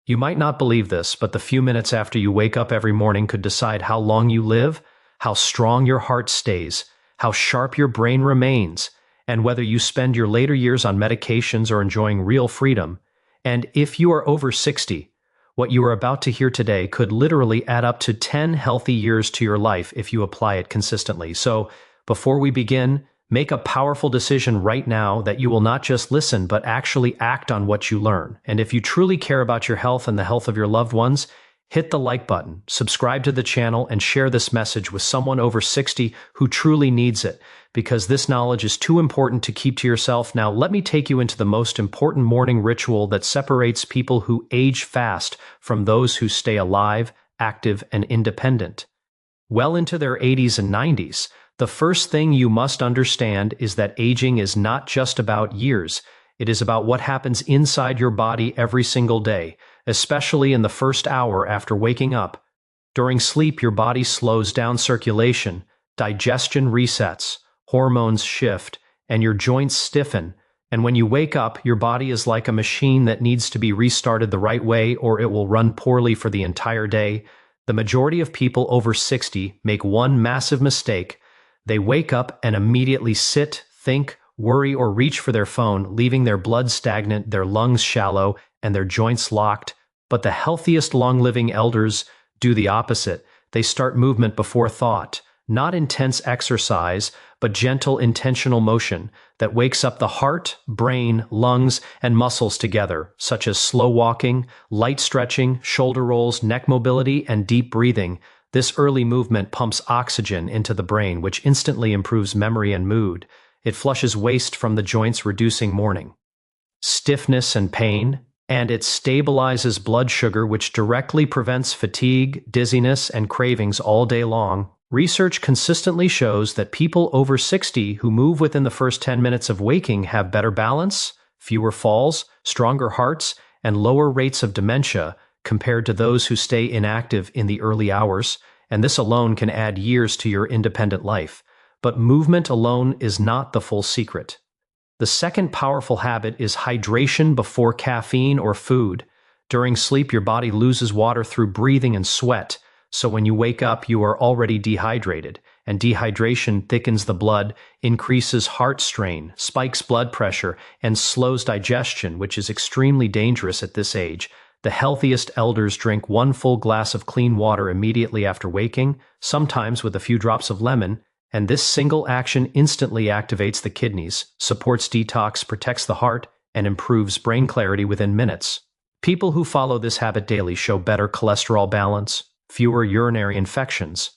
You might not believe this, but the few minutes after you wake up every morning could decide how long you live, how strong your heart stays, how sharp your brain remains, and whether you spend your later years on medications or enjoying real freedom. And if you are over 60, what you are about to hear today could literally add up to 10 healthy years to your life if you apply it consistently. So, before we begin, make a powerful decision right now that you will not just listen but actually act on what you learn. And if you truly care about your health and the health of your loved ones, hit the like button, subscribe to the channel, and share this message with someone over 60 who truly needs it, because this knowledge is too important to keep to yourself. Now, let me take you into the most important morning ritual that separates people who age fast from those who stay alive, active, and independent. Well into their 80s and 90s, the first thing you must understand is that aging is not just about years. It is about what happens inside your body every single day, especially in the first hour after waking up. During sleep, your body slows down circulation, digestion resets, hormones shift, and your joints stiffen. And when you wake up, your body is like a machine that needs to be restarted the right way or it will run poorly for the entire day. The majority of people over 60 make one massive mistake. They wake up and immediately sit, think, worry, or reach for their phone, leaving their blood stagnant, their lungs shallow, and their joints locked. But the healthiest long-living elders do the opposite. They start movement before thought, not intense exercise, but gentle, intentional motion that wakes up the heart, brain, lungs, and muscles together, such as slow walking, light stretching, shoulder rolls, neck mobility, and deep breathing. This early movement pumps oxygen into the brain, which instantly improves memory and mood. It flushes waste from the joints, reducing morning stiffness and pain, and it stabilizes blood sugar, which directly prevents fatigue, dizziness, and cravings all day long. Research consistently shows that people over 60 who move within the first 10 minutes of waking have better balance, fewer falls, stronger hearts, and lower rates of dementia compared to those who stay inactive in the early hours, and this alone can add years to your independent life. But movement alone is not the full secret. The second powerful habit is hydration before caffeine or food. During sleep, your body loses water through breathing and sweat, so when you wake up, you are already dehydrated, and dehydration thickens the blood, increases heart strain, spikes blood pressure, and slows digestion, which is extremely dangerous at this age. The healthiest elders drink one full glass of clean water immediately after waking, sometimes with a few drops of lemon, and this single action instantly activates the kidneys, supports detox, protects the heart, and improves brain clarity within minutes. People who follow this habit daily show better cholesterol balance, fewer urinary infections,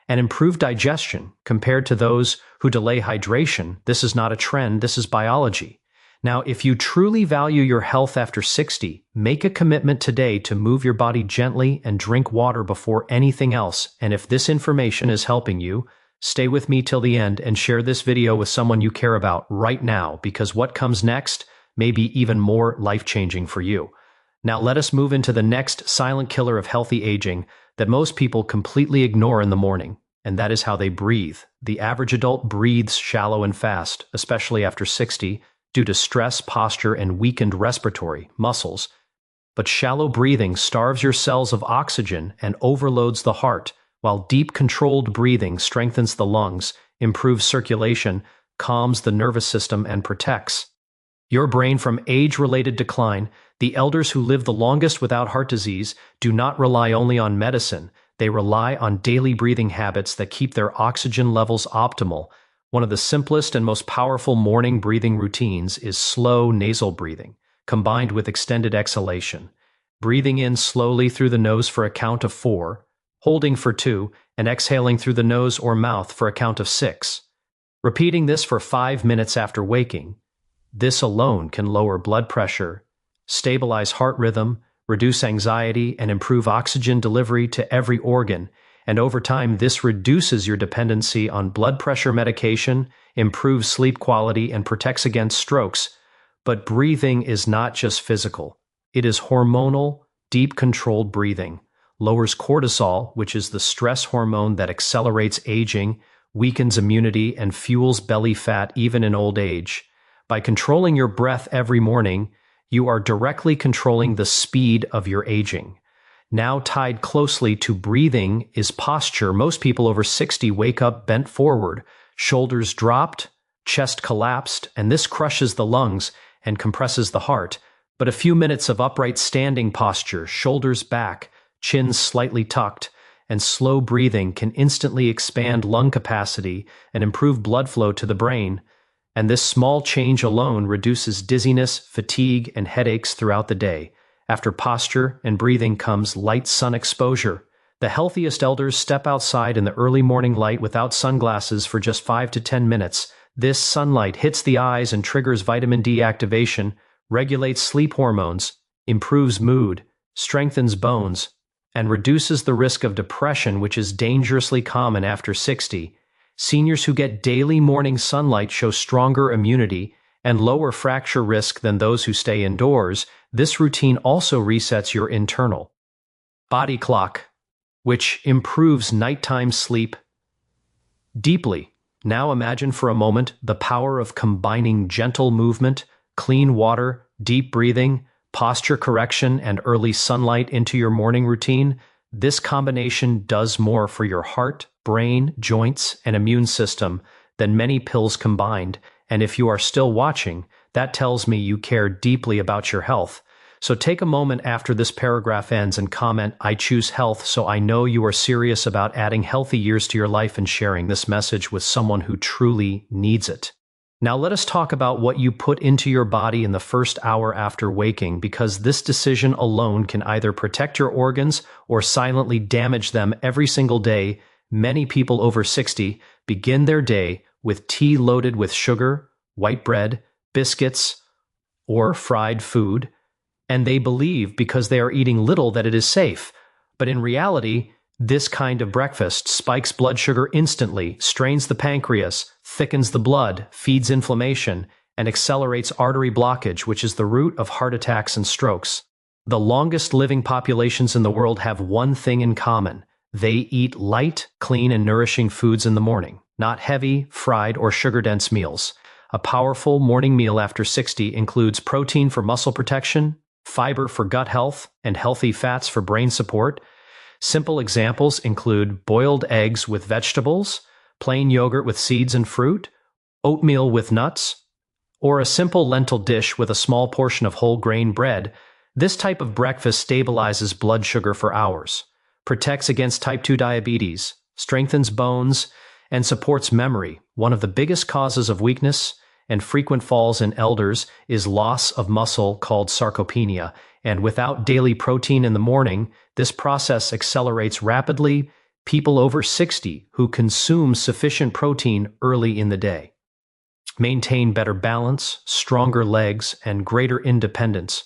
and improved digestion compared to those who delay hydration. This is not a trend, this is biology. Now, if you truly value your health after 60, make a commitment today to move your body gently and drink water before anything else. And if this information is helping you, stay with me till the end and share this video with someone you care about right now, because what comes next may be even more life-changing for you. Now let us move into the next silent killer of healthy aging that most people completely ignore in the morning, and that is how they breathe. The average adult breathes shallow and fast, especially after 60, due to stress, posture, and weakened respiratory muscles. But shallow breathing starves your cells of oxygen and overloads the heart, while deep, controlled breathing strengthens the lungs, improves circulation, calms the nervous system, and protects your brain from age-related decline. The elders who live the longest without heart disease do not rely only on medicine. They rely on daily breathing habits that keep their oxygen levels optimal. One of the simplest and most powerful morning breathing routines is slow nasal breathing, combined with extended exhalation. Breathing in slowly through the nose for a count of 4, holding for 2, and exhaling through the nose or mouth for a count of 6. Repeating this for 5 minutes after waking. This alone can lower blood pressure, stabilize heart rhythm, reduce anxiety, and improve oxygen delivery to every organ. And over time, this reduces your dependency on blood pressure medication, improves sleep quality, and protects against strokes. But breathing is not just physical. It is hormonal, deep controlled breathing. Lowers cortisol, which is the stress hormone that accelerates aging, weakens immunity, and fuels belly fat even in old age. By controlling your breath every morning, You are directly controlling the speed of your aging. Now tied closely to breathing is posture. Most people over 60 wake up bent forward, shoulders dropped, chest collapsed, and this crushes the lungs and compresses the heart. But a few minutes of upright standing posture, shoulders back, chin slightly tucked, and slow breathing can instantly expand lung capacity and improve blood flow to the brain. And this small change alone reduces dizziness, fatigue, and headaches throughout the day. After posture and breathing comes light sun exposure. The healthiest elders step outside in the early morning light without sunglasses for just 5 to 10 minutes. This sunlight hits the eyes and triggers vitamin D activation, regulates sleep hormones, improves mood, strengthens bones, and reduces the risk of depression, which is dangerously common after 60. Seniors who get daily morning sunlight show stronger immunity and lower fracture risk than those who stay indoors. This routine also resets your internal body clock, which improves nighttime sleep deeply. Now imagine for a moment the power of combining gentle movement, clean water, deep breathing, posture correction, and early sunlight into your morning routine. This combination does more for your heart, brain, joints, and immune system than many pills combined. And if you are still watching, that tells me you care deeply about your health. So take a moment after this paragraph ends and comment, "I choose health," so I know you are serious about adding healthy years to your life and sharing this message with someone who truly needs it. Now let us talk about what you put into your body in the first hour after waking, because this decision alone can either protect your organs or silently damage them every single day. Many people over 60 begin their day with tea loaded with sugar, white bread, biscuits, or fried food, and they believe because they are eating little that it is safe. But in reality, this kind of breakfast spikes blood sugar instantly, strains the pancreas, thickens the blood, feeds inflammation, and accelerates artery blockage, which is the root of heart attacks and strokes. The longest living populations in the world have one thing in common. They eat light, clean, and nourishing foods in the morning, not heavy, fried, or sugar-dense meals. A powerful morning meal after 60 includes protein for muscle protection, fiber for gut health, and healthy fats for brain support. Simple examples include boiled eggs with vegetables, plain yogurt with seeds and fruit, oatmeal with nuts, or a simple lentil dish with a small portion of whole grain bread. This type of breakfast stabilizes blood sugar for hours, protects against type 2 diabetes, strengthens bones, and supports memory. One of the biggest causes of weakness and frequent falls in elders is loss of muscle called sarcopenia, and without daily protein in the morning, this process accelerates rapidly. People over 60 who consume sufficient protein early in the day maintain better balance, stronger legs, and greater independence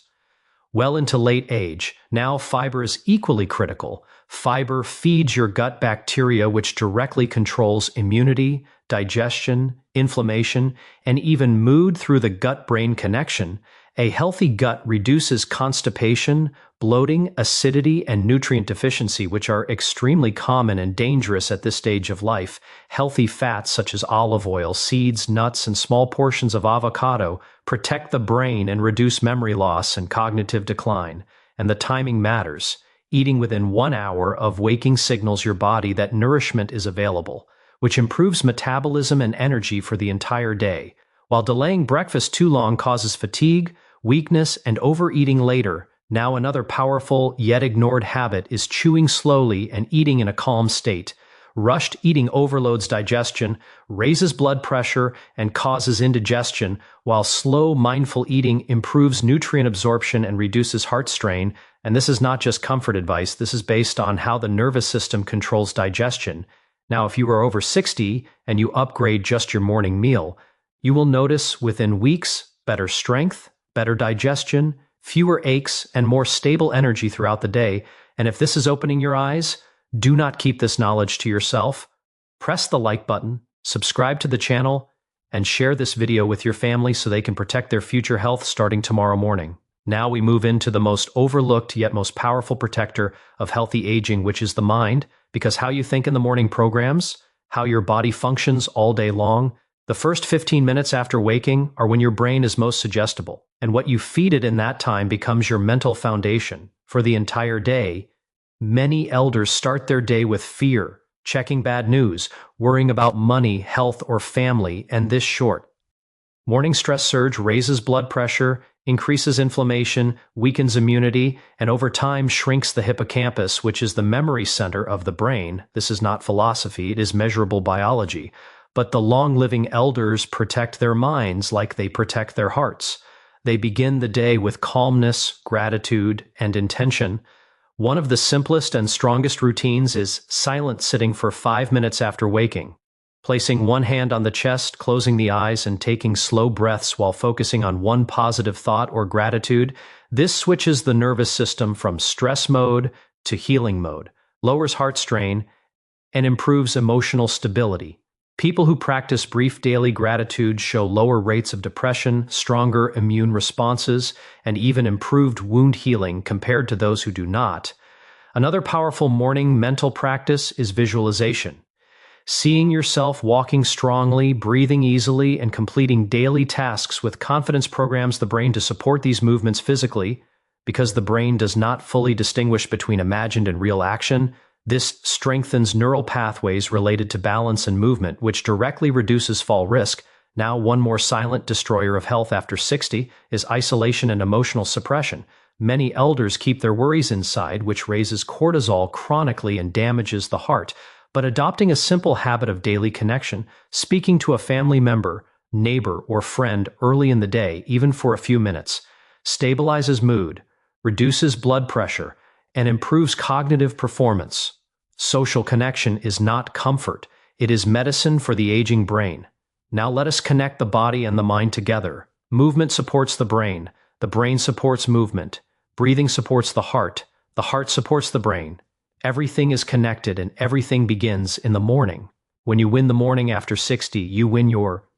well into late age. Now fiber is equally critical. Fiber feeds your gut bacteria, which directly controls immunity, digestion, inflammation, and even mood through the gut-brain connection. A healthy gut reduces constipation, bloating, acidity, and nutrient deficiency, which are extremely common and dangerous at this stage of life. Healthy fats such as olive oil, seeds, nuts, and small portions of avocado protect the brain and reduce memory loss and cognitive decline. And the timing matters. Eating within 1 hour of waking signals your body that nourishment is available, which improves metabolism and energy for the entire day, while delaying breakfast too long causes fatigue, weakness, and overeating later. Now another powerful yet ignored habit is chewing slowly and eating in a calm state. Rushed eating overloads digestion, raises blood pressure, and causes indigestion, while slow, mindful eating improves nutrient absorption and reduces heart strain. And this is not just comfort advice, this is based on how the nervous system controls digestion. Now, if you are over 60 and you upgrade just your morning meal, you will notice within weeks better strength, better digestion, fewer aches, and more stable energy throughout the day. And if this is opening your eyes, do not keep this knowledge to yourself. Press the like button, subscribe to the channel, and share this video with your family so they can protect their future health starting tomorrow morning. Now we move into the most overlooked yet most powerful protector of healthy aging, which is the mind, because how you think in the morning programs how your body functions all day long. The first 15 minutes after waking are when your brain is most suggestible. And what you feed it in that time becomes your mental foundation for the entire day. Many elders start their day with fear, checking bad news, worrying about money, health, or family, and this short. Morning stress surge raises blood pressure, increases inflammation, weakens immunity, and over time shrinks the hippocampus, which is the memory center of the brain. This is not philosophy, it is measurable biology. But the long-living elders protect their minds like they protect their hearts. They begin the day with calmness, gratitude, and intention. One of the simplest and strongest routines is silent sitting for 5 minutes after waking. Placing one hand on the chest, closing the eyes, and taking slow breaths while focusing on one positive thought or gratitude, this switches the nervous system from stress mode to healing mode, lowers heart strain, and improves emotional stability. People who practice brief daily gratitude show lower rates of depression, stronger immune responses, and even improved wound healing compared to those who do not. Another powerful morning mental practice is visualization. Seeing yourself walking strongly, breathing easily, and completing daily tasks with confidence programs the brain to support these movements physically. Because the brain does not fully distinguish between imagined and real action, this strengthens neural pathways related to balance and movement, which directly reduces fall risk. Now, one more silent destroyer of health after 60 is isolation and emotional suppression. Many elders keep their worries inside, which raises cortisol chronically and damages the heart. But adopting a simple habit of daily connection, speaking to a family member, neighbor, or friend early in the day, even for a few minutes, stabilizes mood, reduces blood pressure, and improves cognitive performance. Social connection is not comfort, it is medicine for the aging brain. Now let us connect the body and the mind together. Movement supports the brain supports movement, breathing supports the heart supports the brain. Everything is connected and everything begins in the morning. When you win the morning after 60, you win your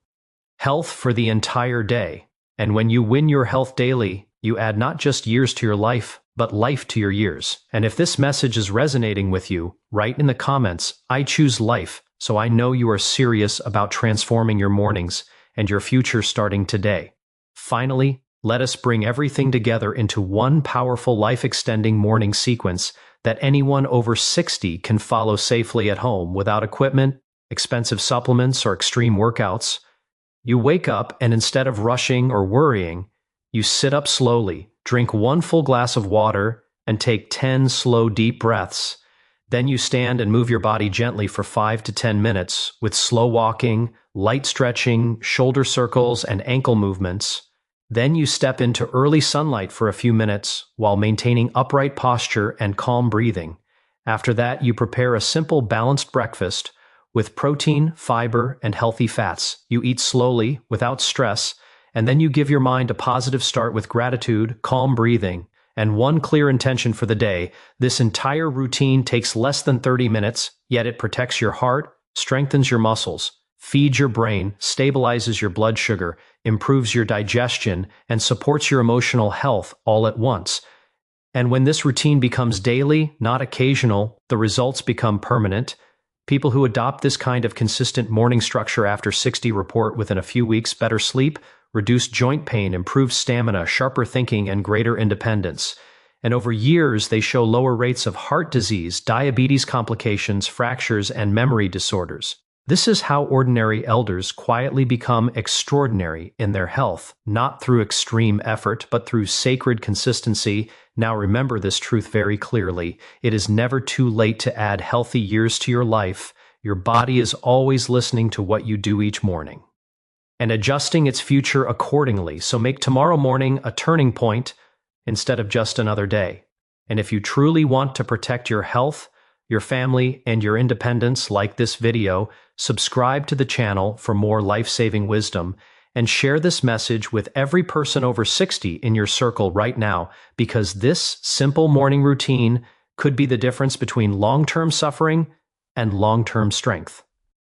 health for the entire day. And when you win your health daily, you add not just years to your life, but life to your years. And if this message is resonating with you, write in the comments, "I choose life," so I know you are serious about transforming your mornings and your future starting today. Finally, let us bring everything together into one powerful life-extending morning sequence that anyone over 60 can follow safely at home without equipment, expensive supplements, or extreme workouts. You wake up and instead of rushing or worrying, you sit up slowly, drink one full glass of water, and take 10 slow, deep breaths. Then you stand and move your body gently for 5 to 10 minutes with slow walking, light stretching, shoulder circles, and ankle movements. Then you step into early sunlight for a few minutes while maintaining upright posture and calm breathing. After that, you prepare a simple balanced breakfast with protein, fiber, and healthy fats. You eat slowly, without stress, and then you give your mind a positive start with gratitude, calm breathing, and one clear intention for the day. This entire routine takes less than 30 minutes, yet it protects your heart, strengthens your muscles, feeds your brain, stabilizes your blood sugar, improves your digestion, and supports your emotional health all at once. And when this routine becomes daily, not occasional, the results become permanent. People who adopt this kind of consistent morning structure after 60 report within a few weeks better sleep, reduced joint pain, improved stamina, sharper thinking, and greater independence. And over years, they show lower rates of heart disease, diabetes complications, fractures, and memory disorders. This is how ordinary elders quietly become extraordinary in their health, not through extreme effort, but through sacred consistency. Now remember this truth very clearly. It is never too late to add healthy years to your life. Your body is always listening to what you do each morning and adjusting its future accordingly. So make tomorrow morning a turning point instead of just another day. And if you truly want to protect your health, your family, and your independence, like this video, subscribe to the channel for more life-saving wisdom, and share this message with every person over 60 in your circle right now, because this simple morning routine could be the difference between long-term suffering and long-term strength.